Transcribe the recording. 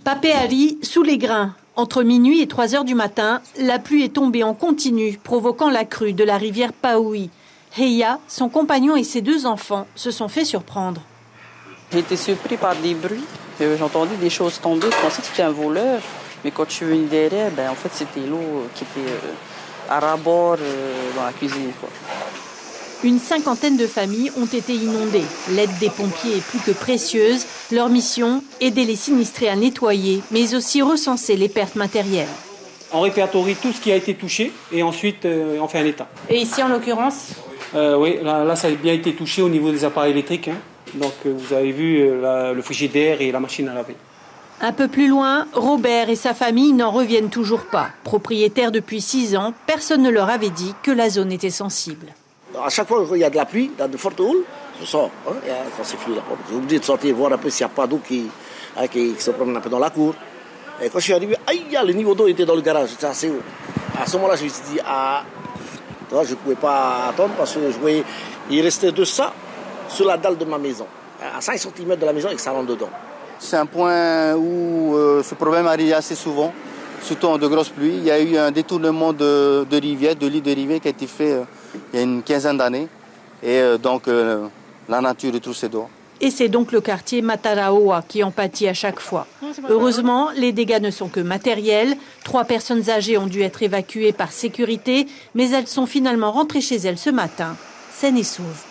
Papeari, sous les grains. Entre minuit et 3 heures du matin, la pluie est tombée en continu, provoquant la crue de la rivière Paoui. Heya, son compagnon et ses 2 enfants se sont fait surprendre. J'ai été surpris par des bruits. J'ai entendu des choses tomber. Je pensais que c'était un voleur. Mais quand je suis venu derrière, en fait, c'était l'eau qui était à ras-bord dans la cuisine, quoi. Une 50aine de familles ont été inondées. L'aide des pompiers est plus que précieuse. Leur mission, aider les sinistrés à nettoyer, mais aussi recenser les pertes matérielles. On répertorie tout ce qui a été touché et ensuite on fait un état. Et ici, en l'occurrence? Oui, là, ça a bien été touché au niveau des appareils électriques. Donc vous avez vu le frigidaire et la machine à laver. Un peu plus loin, Robert et sa famille n'en reviennent toujours pas. Propriétaires depuis 6 ans, personne ne leur avait dit que la zone était sensible. À chaque fois qu'il y a de la pluie, dans de fortes houles, je sors. Quand c'est fluide, j'ai obligé de sortir voir un peu s'il n'y a pas d'eau qui se promène un peu dans la cour. Et quand je suis arrivé, le niveau d'eau était dans le garage, c'était assez haut. À ce moment-là, je me suis dit, je ne pouvais pas attendre parce que je voyais, il restait de ça sur la dalle de ma maison, à 5 cm de la maison et que ça rentre dedans. C'est un point où ce problème arrive assez souvent, surtout en de grosses pluies. Il y a eu un détournement de rivière, de lit de rivière qui a été fait il y a une quinzaine d'années. Et donc la nature retrouve ses droits. Et c'est donc le quartier Mataraoa qui en pâtit à chaque fois. Heureusement, les dégâts ne sont que matériels. 3 personnes âgées ont dû être évacuées par sécurité, mais elles sont finalement rentrées chez elles ce matin, saines et sauves.